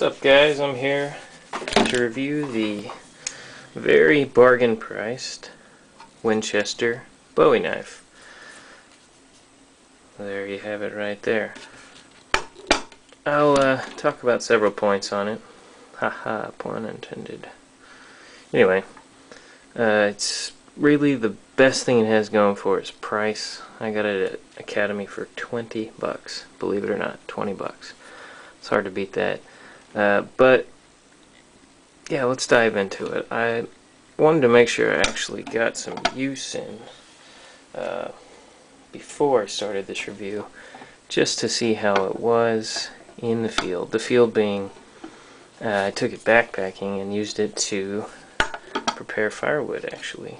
What's up, guys? I'm here to review the very bargain priced Winchester Bowie knife. There you have it right there. I'll talk about several points on it. Haha, pun intended. Anyway, it's really the best thing it has going for its price. I got it at Academy for 20 bucks. Believe it or not, 20 bucks. It's hard to beat that. But yeah, let's dive into it. I wanted to make sure I actually got some use in before I started this review, just to see how it was in the field. The field being, I took it backpacking and used it to prepare firewood, actually.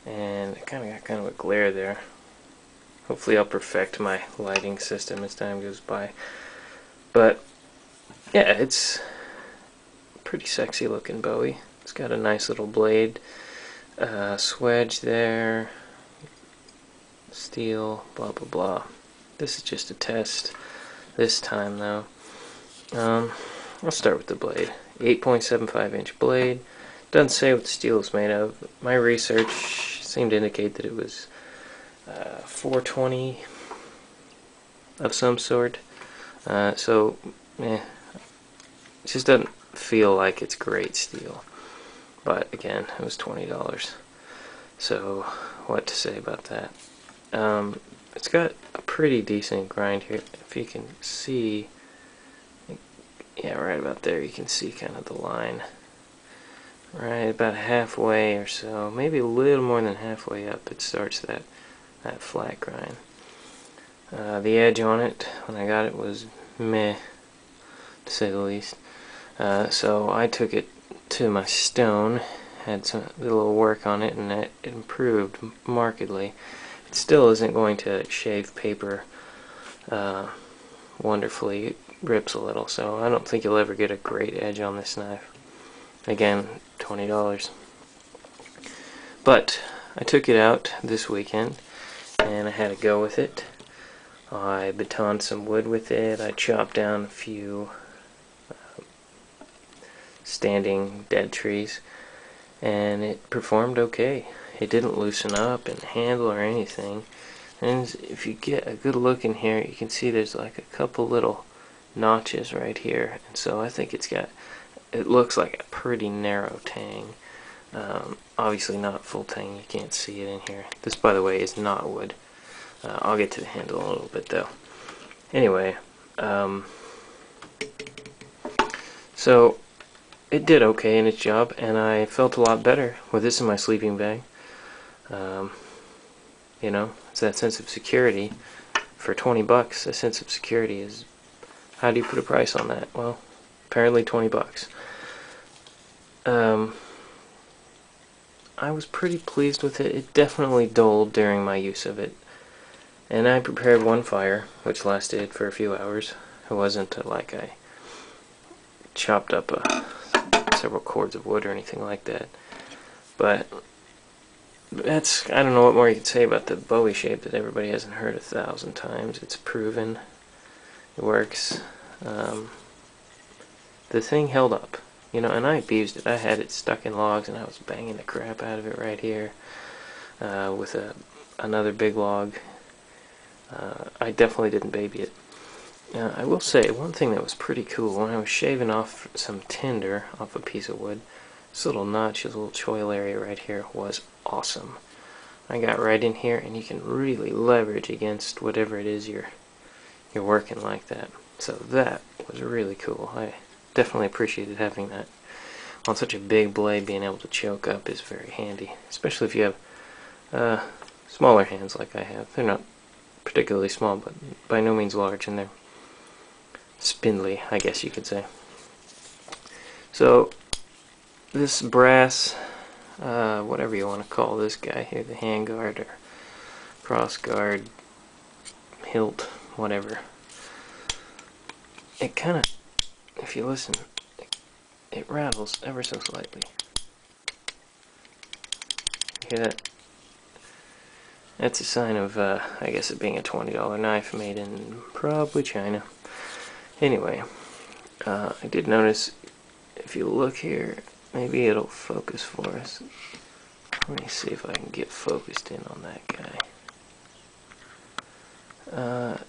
And I got a glare there. Hopefully I'll perfect my lighting system as time goes by. But yeah, it's pretty sexy looking Bowie. It's got a nice little blade, swedge there, steel, blah blah blah. This is just a test this time though. I'll start with the blade. 8.75 inch blade. Doesn't say what the steel is made of. My research seemed to indicate that it was 420 of some sort. So, it just doesn't feel like it's great steel. But again, it was $20. So, what to say about that? It's got a pretty decent grind here. If you can see, yeah, right about there, you can see kind of the line. Right about halfway or so, maybe a little more than halfway up, it starts that flat grind. The edge on it, when I got it, was meh, to say the least. So I took it to my stone, had a little work on it, and it improved markedly. It still isn't going to shave paper wonderfully. It rips a little, so I don't think you'll ever get a great edge on this knife. Again, $20. But I took it out this weekend and I had to go with it. I batoned some wood with it. I chopped down a few standing dead trees, and it performed okay. It didn't loosen up and handle or anything. And if you get a good look in here, you can see there's like a couple little notches right here. And so I think it looks like a pretty narrow tang. Obviously not full tang, you can't see it in here. This, by the way, is not wood. I'll get to the handle in a little bit though. Anyway, so it did okay in its job, and I felt a lot better with this in my sleeping bag. You know, it's that sense of security. For 20 bucks, a sense of security is, how do you put a price on that? Well, apparently 20 bucks. I was pretty pleased with it. It definitely dulled during my use of it. And I prepared one fire, which lasted for a few hours. It wasn't like I chopped up several cords of wood or anything like that. But that's, I don't know what more you could say about the Bowie shape that everybody hasn't heard 1,000 times. It's proven. It works. The thing held up. You know, and I abused it. I had it stuck in logs, and I was banging the crap out of it right here with another big log. I definitely didn't baby it. I will say, one thing that was pretty cool, when I was shaving off some tinder off a piece of wood, this little notch, this little choil area right here was awesome. I got right in here, and you can really leverage against whatever it is you're working like that. So that was really cool. I definitely appreciated having that. On such a big blade, being able to choke up is very handy, especially if you have smaller hands like I have. They're not particularly small, but by no means large, and they're spindly, I guess you could say. So this brass, whatever you want to call this guy here, the handguard or cross guard, hilt, whatever, it kind of, if you listen, it rattles ever so slightly. You hear that? That's a sign of, I guess, it being a $20 knife made in probably China. Anyway, I did notice, if you look here, maybe it'll focus for us. Let me see if I can get focused in on that guy.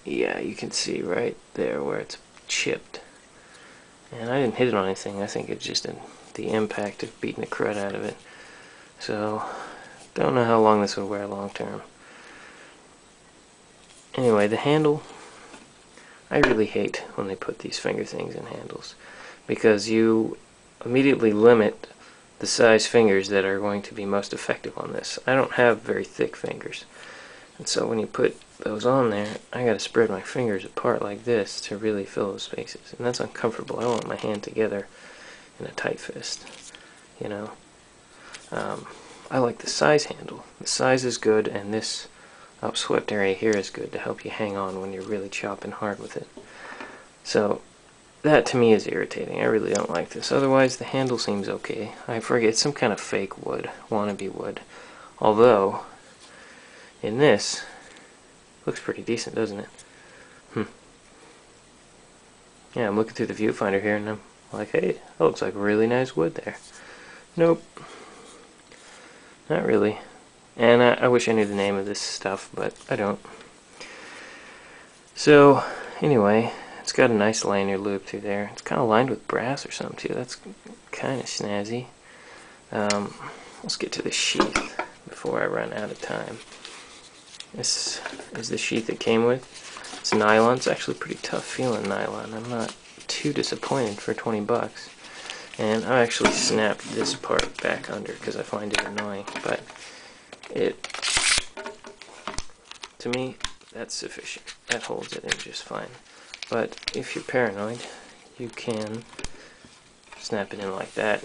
Yeah, you can see right there where it's chipped. And I didn't hit it on anything. I think it's just the impact of beating the crud out of it. So, don't know how long this would wear long term. Anyway, the handle, I really hate when they put these finger things in handles, because you immediately limit the size fingers that are going to be most effective on this. I don't have very thick fingers, and so when you put those on there, I gotta spread my fingers apart like this to really fill those spaces, and that's uncomfortable. I want my hand together in a tight fist, you know. I like the size handle. The size is good, and this upswept area here is good to help you hang on when you're really chopping hard with it. So that to me is irritating. I really don't like this. Otherwise the handle seems okay. I forget, it's some kind of fake wood, wannabe wood. Although in this, looks pretty decent, doesn't it? Yeah, I'm looking through the viewfinder here and I'm like, hey, that looks like really nice wood there. Nope. Not really. And I wish I knew the name of this stuff, but I don't. So, anyway, it's got a nice lanyard loop through there. It's kind of lined with brass or something too. That's kind of snazzy. Let's get to the sheath before I run out of time. This is the sheath it came with. It's nylon. It's actually pretty tough feeling nylon. I'm not too disappointed for 20 bucks. And I actually snapped this part back under because I find it annoying, but to me, that's sufficient. That holds it in just fine. But if you're paranoid, you can snap it in like that.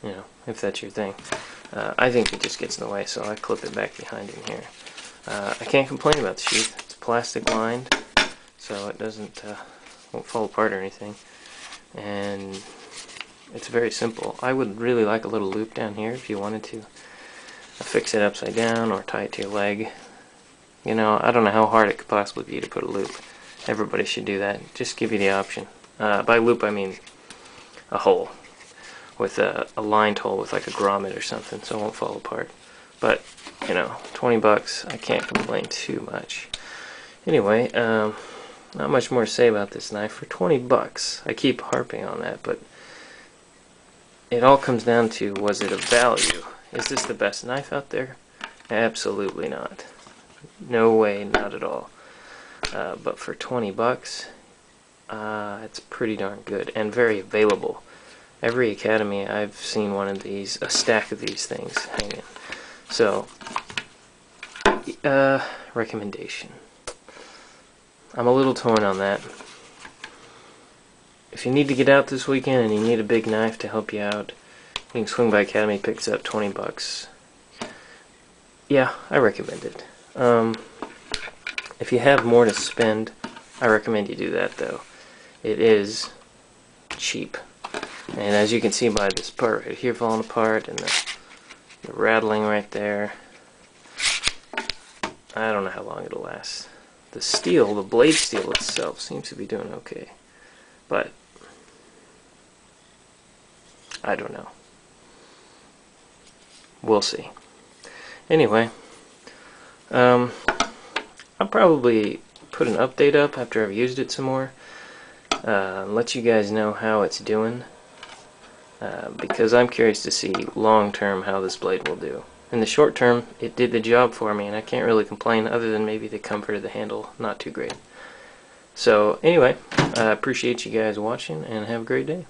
You know, if that's your thing. I think it just gets in the way, so I clip it back behind in here. I can't complain about the sheath. It's plastic lined, so it won't fall apart or anything. And it's very simple. I would really like a little loop down here if you wanted to fix it upside down or tie it to your leg. You know, I don't know how hard it could possibly be to put a loop. Everybody should do that. Just give you the option. By loop I mean a hole, with a lined hole with like a grommet or something, so it won't fall apart. But, you know, 20 bucks, I can't complain too much. Anyway, not much more to say about this knife. For 20 bucks, I keep harping on that, but it all comes down to, was it of value? Is this the best knife out there? Absolutely not. No way, not at all. But for 20 bucks, it's pretty darn good and very available. Every academy I've seen one of these, a stack of these things hanging. So, recommendation. I'm a little torn on that. If you need to get out this weekend and you need a big knife to help you out, you can swing by Academy, picks up 20 bucks. Yeah, I recommend it. If you have more to spend, I recommend you do that though. It is cheap. And as you can see by this part right here falling apart and the rattling right there, I don't know how long it'll last. The steel, the blade steel itself, seems to be doing okay. But I don't know. We'll see. Anyway, I'll probably put an update up after I've used it some more. Let you guys know how it's doing. Because I'm curious to see long term how this blade will do. In the short term, it did the job for me, and I can't really complain other than maybe the comfort of the handle, not too great. So anyway, I appreciate you guys watching, and have a great day.